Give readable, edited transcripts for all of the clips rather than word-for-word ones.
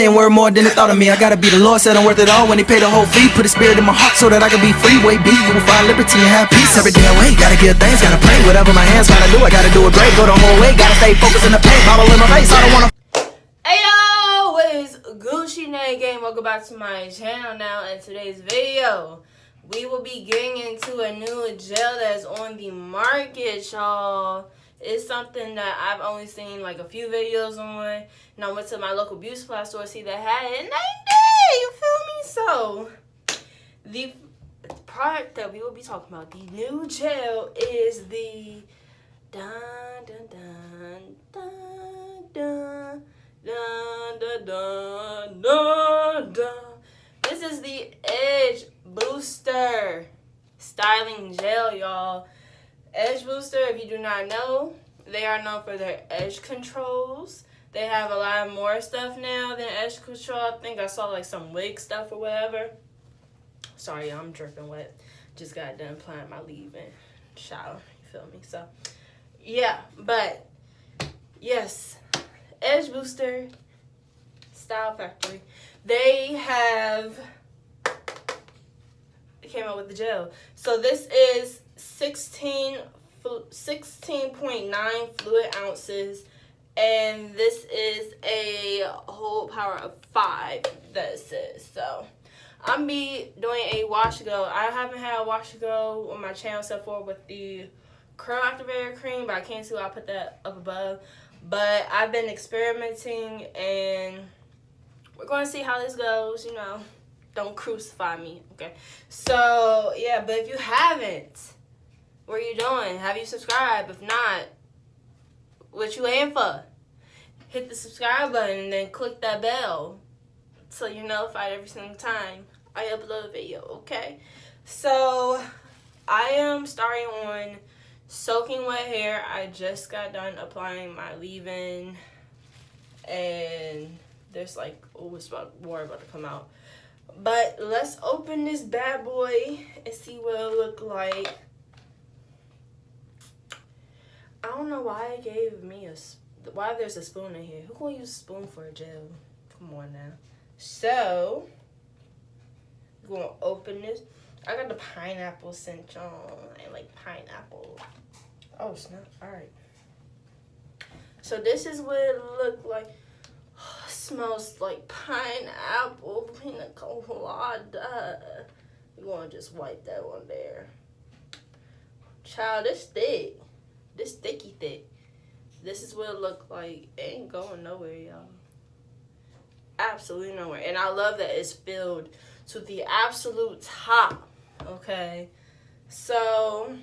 saying word more than they thought of me. I gotta be the Lord, said I'm worth it all when he paid the whole fee. Put a spirit in my heart so that I can be free. Way be, you will find liberty and have peace every damn way. Gotta get things, gotta pray. Whatever my hands gotta do, I gotta do it great. Go the whole way, gotta stay focused in the paint. Bottle in my face, I don't wanna. Hey yo, what is Gucci NayGang? Welcome back to my channel. Now in today's video, we will be getting into a new gel that's on the market, y'all. It's something that I've only seen like a few videos on, and I went to my local beauty supply store to see that had it, and they did, you feel me? So the product that we will be talking about, the new gel, is the dun dun dun dun dun dun dun dun dun dun. This is the Edge Booster Styling Gel, y'all. Edge Booster, if you do not know, they are known for their edge controls. They have a lot more stuff now than edge control. I think I saw like some wig stuff or whatever. Sorry, I'm dripping wet. Just got done applying my leave-in shower. You feel me? So, yeah. But, yes. Edge Booster Style Factory. They came out with the gel. So this is 16.9 fluid ounces, and this is a whole power of 5 that it says. So I'm be doing a wash go. I haven't had a wash go on my channel except for with the curl activator cream, but I can't see why I put that up above. But I've been experimenting, and we're going to see how this goes. You know, don't crucify me, okay? So yeah, but if you haven't, what are you doing? Have you subscribed? If not, what you waiting for? Hit the subscribe button and then click that bell so you're notified every single time I upload a video, okay? So I am starting on soaking wet hair. I just got done applying my leave-in, and there's like, oh, it's water about to come out. But let's open this bad boy and see what it look like. I don't know why it gave me why there's a spoon in here. Who gonna use a spoon for a gel? Come on now. So, we're gonna open this. I got the pineapple scent on. I like pineapple. Oh, snap. Alright. So, this is what it looked like. Smells like pineapple, pina colada. We're gonna just wipe that one there. Child, this thick. This sticky thick. This is what it look like. It ain't going nowhere, y'all. Absolutely nowhere. And I love that it's filled to the absolute top. Okay. So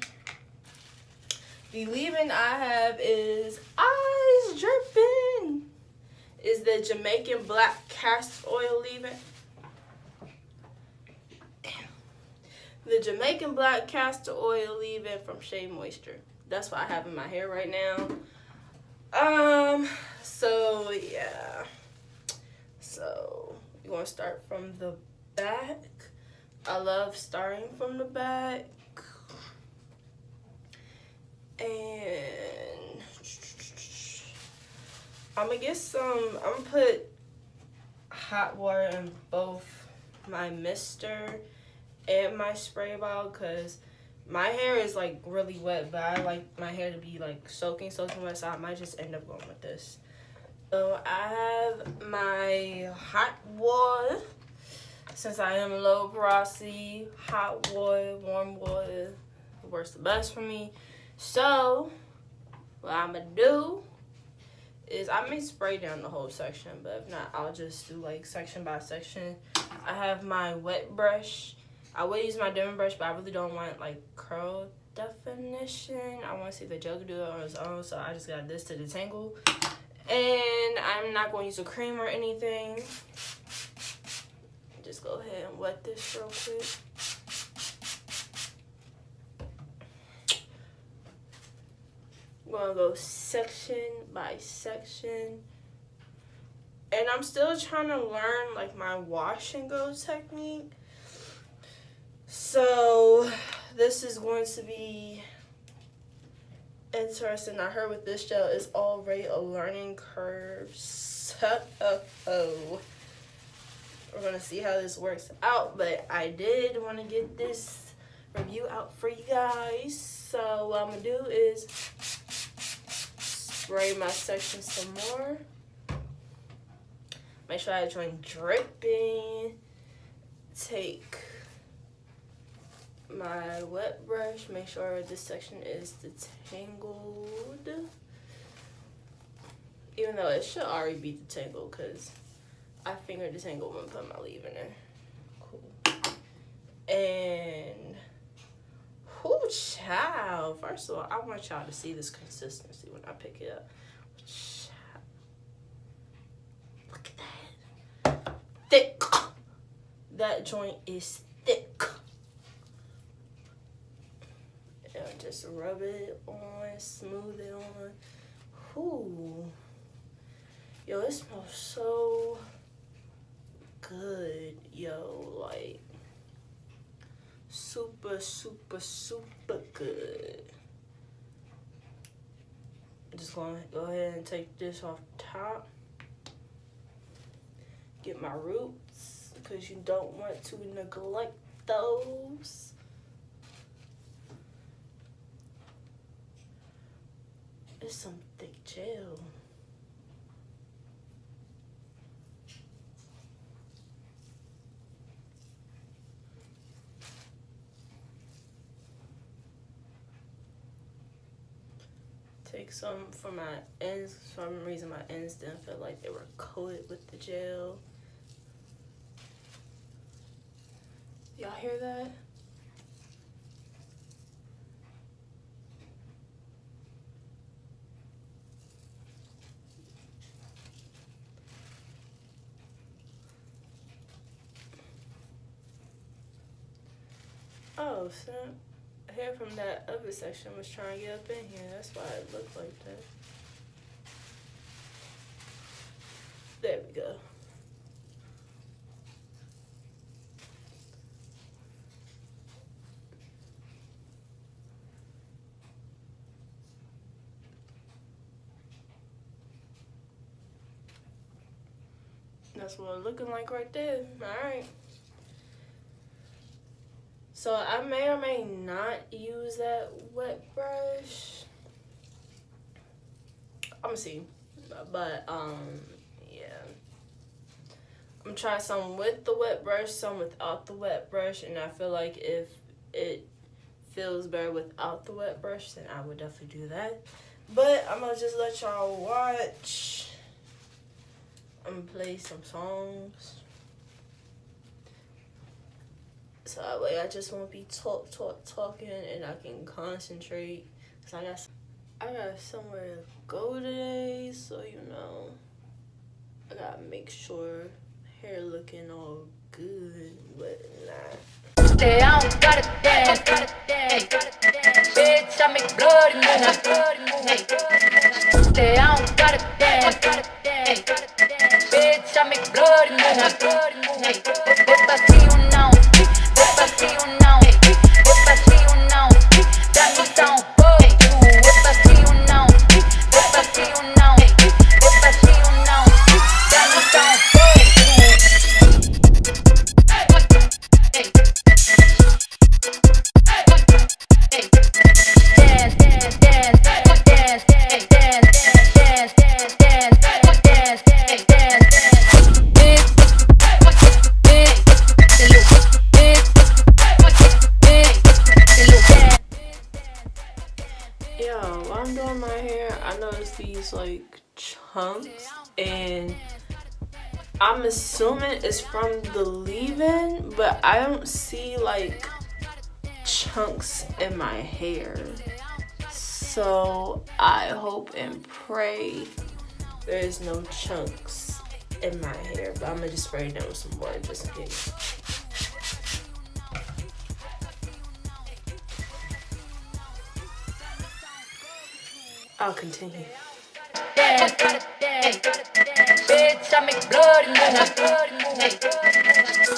the leave-in I have is eyes dripping. Is the Jamaican Black Castor Oil leave-in. The Jamaican Black Castor Oil leave-in from Shea Moisture. That's what I have in my hair right now. So yeah. So you want to start from the back. I love starting from the back. And I'm gonna put hot water in both my mister and my spray bottle, because my hair is like really wet, but I like my hair to be like soaking wet, so I might just end up going with this. So I have my hot water. Since I am low porosity, hot water, warm water works the best for me. So what I'm gonna do is I may spray down the whole section, but if not, I'll just do like section by section. I have my wet brush. I would use my diamond brush, but I really don't want like curl definition. I want to see if the gel can do it on its own, so I just got this to detangle. And I'm not going to use a cream or anything. Just go ahead and wet this real quick. We're going to go section by section. And I'm still trying to learn like my wash and go technique. So this is going to be interesting. I heard with this gel is already a learning curve. So gonna see how this works out, but I did want to get this review out for you guys. So what I'm gonna do is spray my section some more. Make sure I join dripping. Take my wet brush. Make sure this section is detangled. Even though it should already be detangled because I finger detangled when I put my leave in there. Cool. And whoo, child. First of all, I want y'all to see this consistency when I pick it up. Child. Look at that. Thick. That joint is thick. And just rub it on, smooth it on. Whoo. Yo, it smells so good, yo, like super, super, super good. I'm just gonna go ahead and take this off top. Get my roots, because you don't want to neglect those. It's some thick gel. Take some for my ends. For some reason, my ends didn't feel like they were coated with the gel. Y'all hear that? Oh, snap. Hair from that other section was trying to get up in here. That's why it looked like that. There we go. That's what it's looking like right there. Alright. So I may or may not use that wet brush. I'm gonna see. But yeah. I'm gonna try some with the wet brush, some without the wet brush, and I feel like if it feels better without the wet brush, then I would definitely do that. But I'm gonna just let y'all watch. I'm gonna play some songs. So that way I just won't be talking and I can concentrate. Cause I got somewhere to go today, so you know, I gotta make sure hair looking all good, but nah. Stay on, gotta dance, bitch, I make bloody moves. Stay on, gotta dance, bitch, I make bloody moves. If I see you now, if I see you now, if I see you now, that means I don't fuck you. If I see you now, if I see you now, if I see you now, that means I don't fuck While I'm doing my hair, I noticed these like chunks, and I'm assuming it's from the leave-in, but I don't see like chunks in my hair. So I hope and pray there's no chunks in my hair, but I'm gonna just spray it down with some water just in case. I'll continue. dance, bitch, I make bloody moves.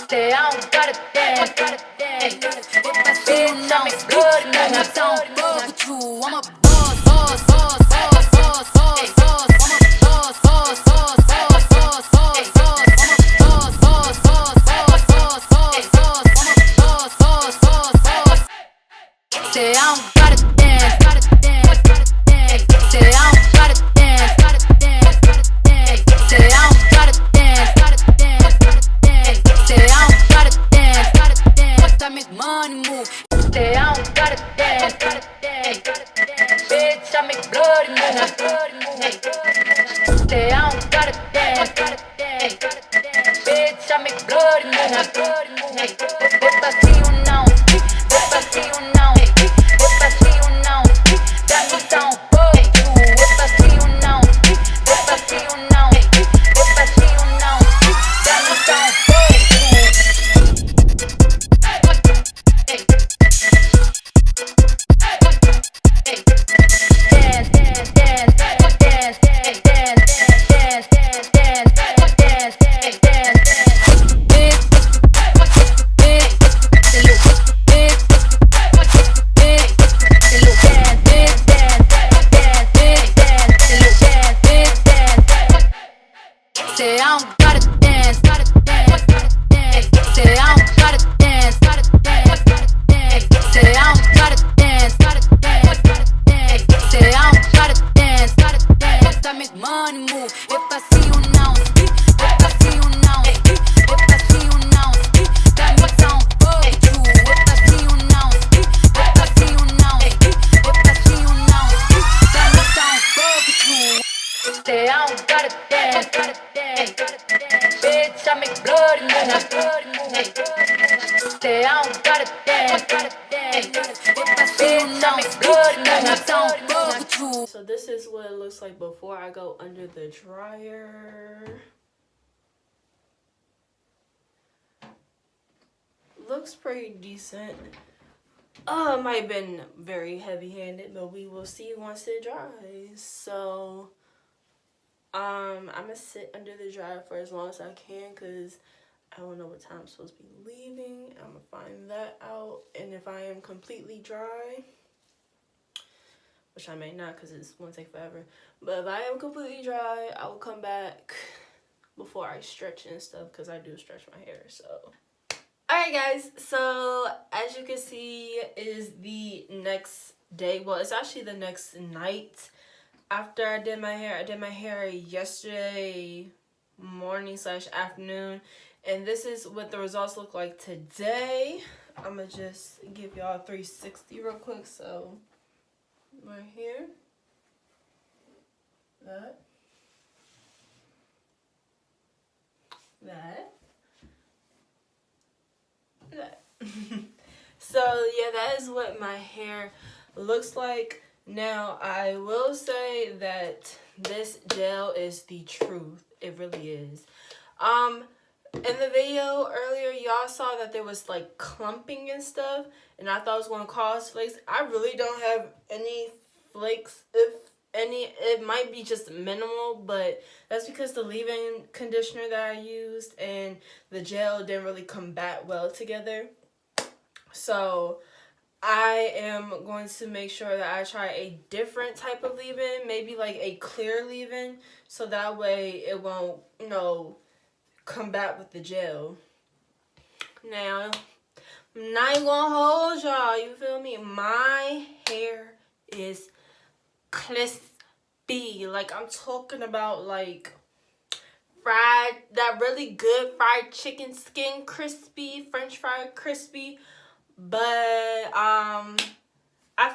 Stay on, gotta dance, bitch, I make bloody moves. Don't fuck with you, I'm a boss, boss, boss, boss, boss, boss, boss. I'm a boss, boss, boss, boss, boss, boss, boss. I'm a boss, boss, boss, não, despacito não, despacito não, dá-me só um pouco. Despacito não, despacito não, despacito não, dá-me só um So this is what it looks like before I go under the dryer. Looks pretty decent. It might have been very heavy-handed, but we will see once it dries. So I'm gonna sit under the dryer for as long as I can because I don't know what time I'm supposed to be leaving. I'm gonna find that out, and if I am completely dry, which I may not because it's gonna take forever, but if I am completely dry, I will come back before I stretch and stuff because I do stretch my hair. So alright guys, so as you can see is the next day. Well, it's actually the next night after I did my hair. I did my hair yesterday morning / afternoon, and this is what the results look like today. I'm gonna just give y'all a 360 real quick. So right here, that, so yeah, that is what my hair looks like. Now I will say that this gel is the truth. It really is. In the video earlier, y'all saw that there was like clumping and stuff, and I thought it was going to cause flakes. I really don't have any flakes. If any, it might be just minimal, but that's because the leave-in conditioner that I used and the gel didn't really combat well together. So I am going to make sure that I try a different type of leave-in, maybe like a clear leave-in, so that way it won't, you know, combat with the gel. Now, I'm not gonna hold y'all, you feel me? My hair is crispy. Like, I'm talking about like fried, that really good fried chicken skin crispy, french fry crispy. But I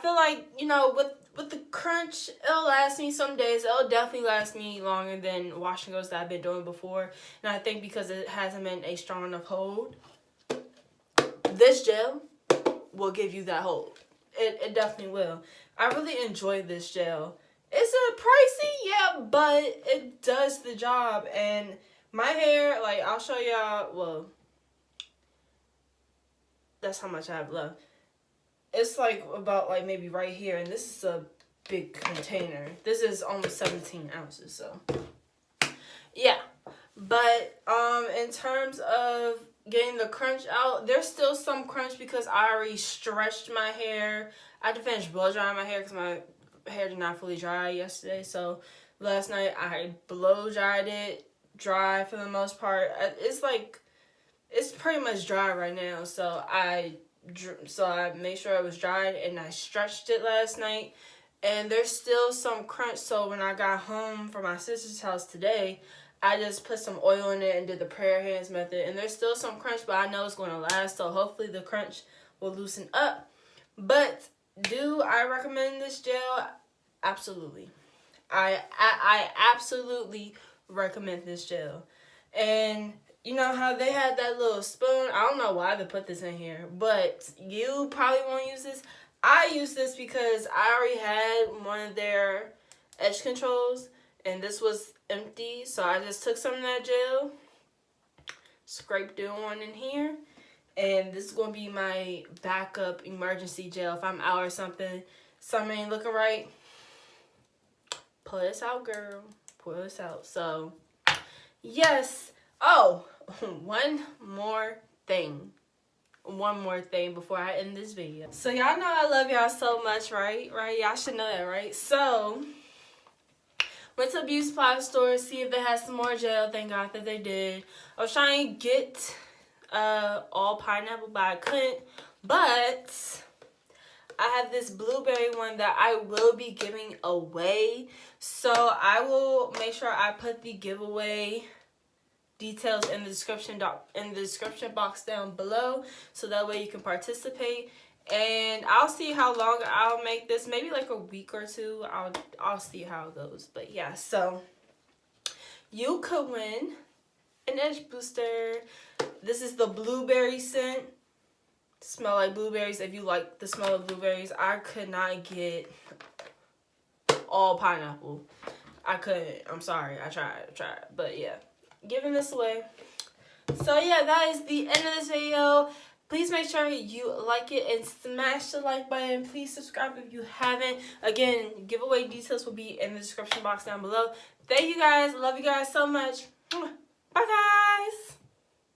feel like, you know, with the crunch, it'll last me some days. It'll definitely last me longer than wash and goes that I've been doing before. And I think because it hasn't been a strong enough hold, this gel will give you that hold. It definitely will. I really enjoy this gel. It's a pricey, yeah, but it does the job. And my hair, like, I'll show y'all, well, that's how much I have left. It's like about like maybe right here, and this is a big container. This is almost 17 ounces, so yeah. But in terms of getting the crunch out, there's still some crunch because I already stretched my hair. I had to finish blow drying my hair because my hair did not fully dry yesterday. So last night I blow dried it dry for the most part. It's like, it's pretty much dry right now, so I made sure it was dried, and I stretched it last night, and there's still some crunch. So when I got home from my sister's house today, I just put some oil in it and did the prayer hands method, and there's still some crunch, but I know it's going to last, so hopefully the crunch will loosen up. But do I recommend this gel? Absolutely. I absolutely recommend this gel. And you know how they had that little spoon? I don't know why they put this in here, but you probably won't use this. I use this because I already had one of their edge controls, and this was empty, so I just took some of that gel, scraped it on in here, and this is going to be my backup emergency gel. If I'm out or something ain't looking right, pull this out, girl. Pull this out. So, yes. Oh, one more thing before I end this video. So, y'all know I love y'all so much, right? Y'all should know that, right? So, went to a beauty supply store, see if they had some more gel. Thank God that they did. I was trying to get all pineapple, but I couldn't. But I have this blueberry one that I will be giving away. So I will make sure I put the giveaway details in the description box down below, so that way you can participate. And I'll see how long I'll make this, maybe like a week or two. I'll see how it goes. But yeah, so you could win an edge booster. This is the blueberry scent. Smell like blueberries. If you like the smell of blueberries, I could not get all pineapple. I couldn't. I'm sorry. I tried. But yeah, giving this away. So yeah, that is the end of this video. Please make sure you like it and smash the like button. Please subscribe if you haven't. Again, giveaway details will be in the description box down below. Thank you guys. Love you guys so much. Bye guys.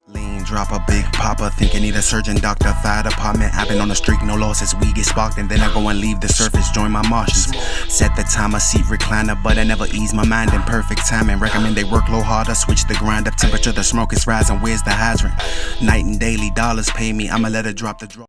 Lean, drop a big popper, think I need a surgeon, doctor, fire department. I've been on the streak, no losses, we get sparked, and then I go and leave the surface, join my Martians. Set the timer, seat recliner, but I never ease my mind in perfect timing. Recommend they work low harder, switch the grind up temperature, the smoke is rising, where's the hydrant? Night and daily, dollars pay me, I'ma let her drop the draw.